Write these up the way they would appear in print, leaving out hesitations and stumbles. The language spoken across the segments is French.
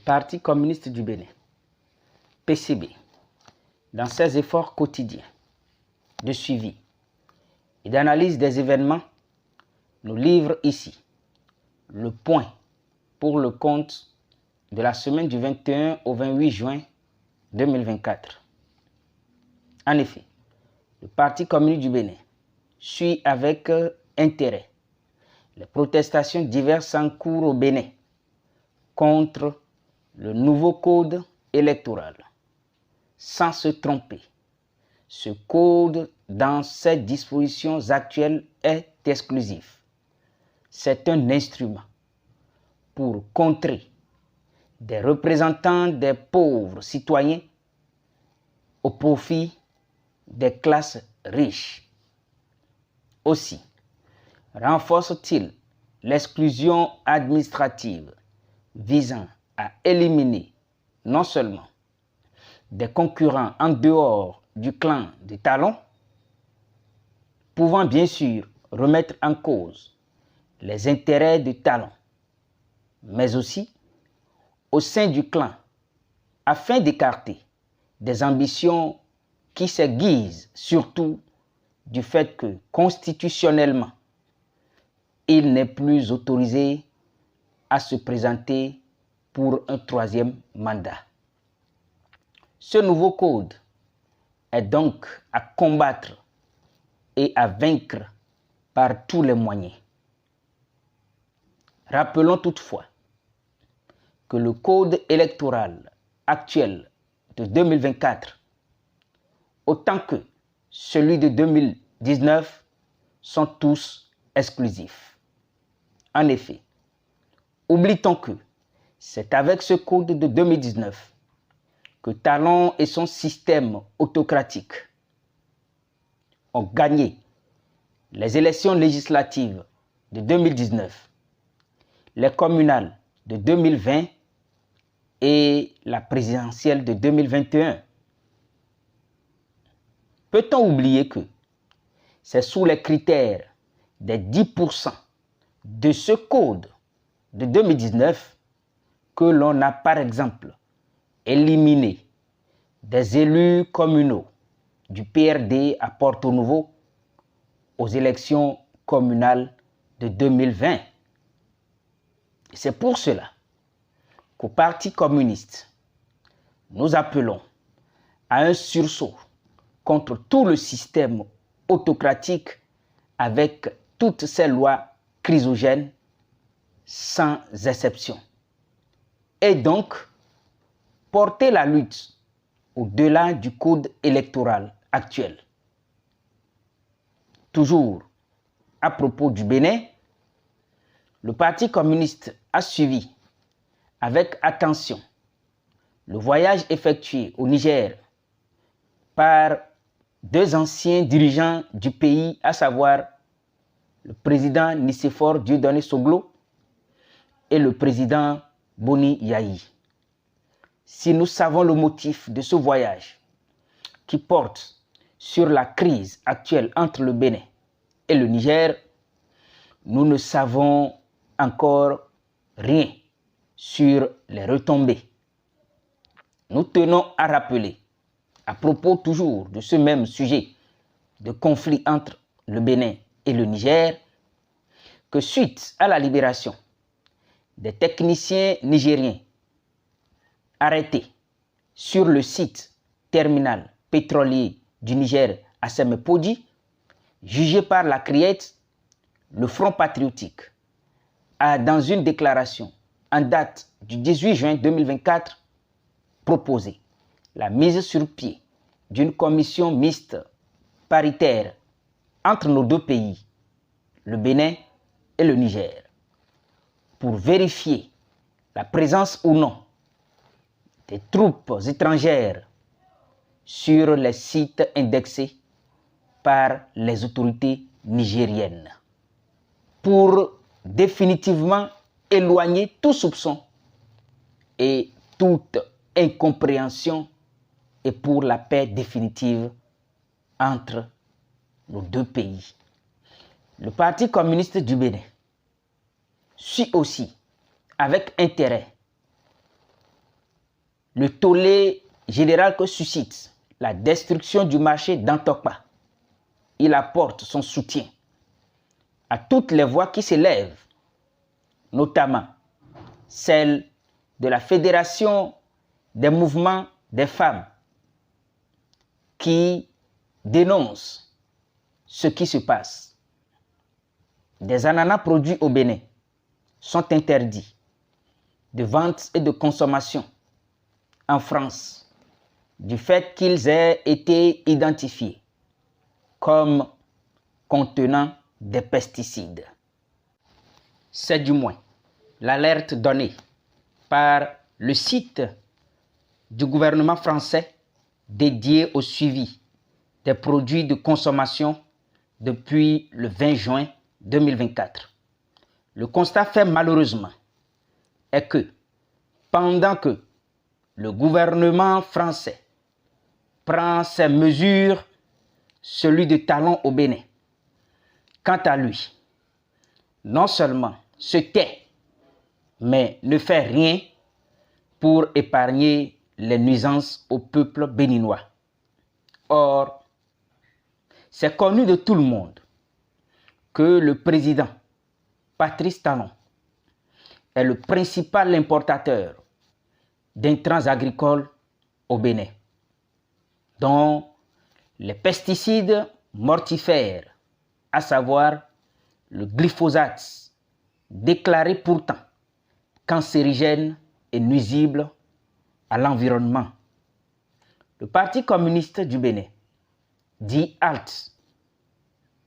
Parti communiste du Bénin, PCB, dans ses efforts quotidiens de suivi et d'analyse des événements, nous livre ici le point pour le compte de la semaine du 21 au 28 juin 2024. En effet, le Parti communiste du Bénin suit avec intérêt les protestations diverses en cours au Bénin contre le nouveau code électoral. Sans se tromper, ce code, dans ses dispositions actuelles, est exclusif. C'est un instrument pour contrer des représentants des pauvres citoyens au profit des classes riches. Aussi, renforce-t-il l'exclusion administrative visant à éliminer non seulement des concurrents en dehors du clan des Talons, pouvant bien sûr remettre en cause les intérêts des Talons, mais aussi au sein du clan, afin d'écarter des ambitions qui s'aiguisent surtout du fait que, constitutionnellement, il n'est plus autorisé à se présenter pour un troisième mandat. Ce nouveau code est donc à combattre et à vaincre par tous les moyens. Rappelons toutefois que le code électoral actuel de 2024, autant que celui de 2019, sont tous exclusifs. En effet, oublie-t-on que c'est avec ce code de 2019 que Talon et son système autocratique ont gagné les élections législatives de 2019, les communales de 2020 et la présidentielle de 2021. Peut-on oublier que c'est sous les critères des 10% de ce code de 2019 que l'on a par exemple éliminé des élus communaux du PRD à Porto Novo aux élections communales de 2020. C'est pour cela qu'au Parti communiste, nous appelons à un sursaut contre tout le système autocratique avec toutes ces lois chrysogènes sans exception. Et donc, porter la lutte au-delà du code électoral actuel. Toujours à propos du Bénin, le Parti communiste a suivi avec attention le voyage effectué au Niger par deux anciens dirigeants du pays, à savoir le président Nicéphore Dieudonné Soglo et le président Boni Yayi. Si nous savons le motif de ce voyage qui porte sur la crise actuelle entre le Bénin et le Niger, nous ne savons encore rien sur les retombées. Nous tenons à rappeler, à propos toujours de ce même sujet de conflit entre le Bénin et le Niger, que suite à la libération des techniciens nigériens arrêtés sur le site terminal pétrolier du Niger à Semepodi, jugé par la CRIET, le Front patriotique a, dans une déclaration en date du 18 juin 2024, proposé la mise sur pied d'une commission mixte paritaire entre nos deux pays, le Bénin et le Niger, pour vérifier la présence ou non des troupes étrangères sur les sites indexés par les autorités nigériennes, pour définitivement éloigner tout soupçon et toute incompréhension et pour la paix définitive entre nos deux pays. Le Parti communiste du Bénin suit aussi avec intérêt le tollé général que suscite la destruction du marché d'Antokpa, il apporte son soutien à toutes les voix qui s'élèvent, notamment celle de la Fédération des mouvements des femmes qui dénonce ce qui se passe. Des ananas produits au Bénin sont interdits de vente et de consommation en France du fait qu'ils aient été identifiés comme contenant des pesticides. C'est du moins l'alerte donnée par le site du gouvernement français dédié au suivi des produits de consommation depuis le 20 juin 2024. Le constat fait malheureusement est que pendant que le gouvernement français prend ses mesures, celui de talon au Bénin, quant à lui, non seulement se tait, mais ne fait rien pour épargner les nuisances au peuple béninois. Or, c'est connu de tout le monde que le président Patrice Talon est le principal importateur d'intrants agricoles au Bénin, dont les pesticides mortifères, à savoir le glyphosate, déclaré pourtant cancérigène et nuisible à l'environnement. Le Parti communiste du Bénin dit halte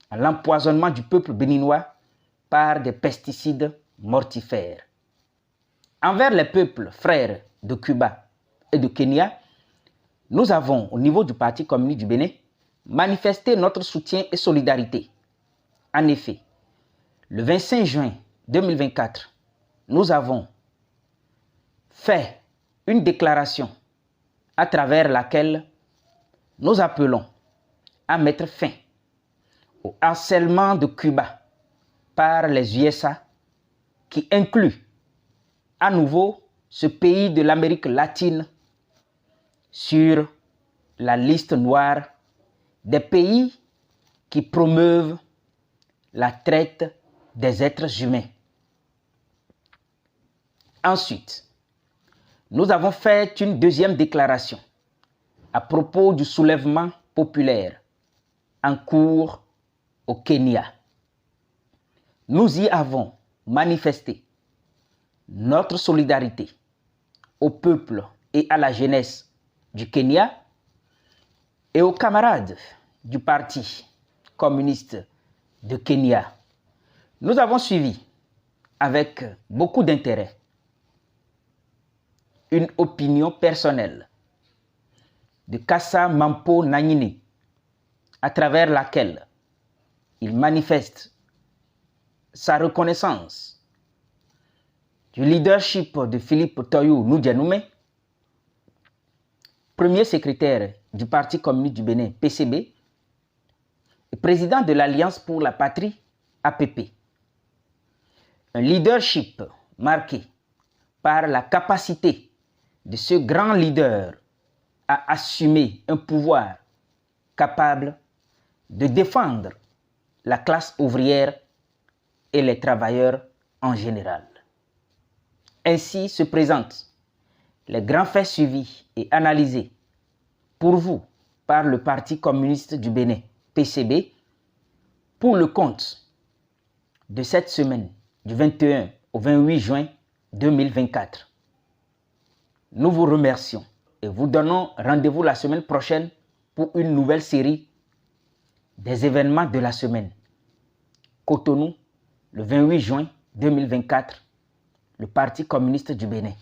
à l'empoisonnement du peuple béninois par des pesticides mortifères. Envers les peuples frères de Cuba et de Kenya, nous avons, au niveau du Parti communiste du Bénin, manifesté notre soutien et solidarité. En effet, le 25 juin 2024, nous avons fait une déclaration à travers laquelle nous appelons à mettre fin au harcèlement de Cuba par les USA qui inclut à nouveau ce pays de l'Amérique latine sur la liste noire des pays qui promeuvent la traite des êtres humains. Ensuite, nous avons fait une deuxième déclaration à propos du soulèvement populaire en cours au Kenya. Nous y avons manifesté notre solidarité au peuple et à la jeunesse du Kenya et aux camarades du Parti communiste de Kenya. Nous avons suivi avec beaucoup d'intérêt une opinion personnelle de Kassa Mampo Nanyini, à travers laquelle il manifeste sa reconnaissance du leadership de Philippe Toyou Nudjanoumé, premier secrétaire du Parti communiste du Bénin, PCB, et président de l'Alliance pour la patrie, APP. Un leadership marqué par la capacité de ce grand leader à assumer un pouvoir capable de défendre la classe ouvrière et les travailleurs en général. Ainsi se présentent les grands faits suivis et analysés pour vous par le Parti communiste du Bénin, PCB, pour le compte de cette semaine du 21 au 28 juin 2024. Nous vous remercions et vous donnons rendez-vous la semaine prochaine pour une nouvelle série des événements de la semaine. Cotonou, le 28 juin 2024, le Parti communiste du Bénin.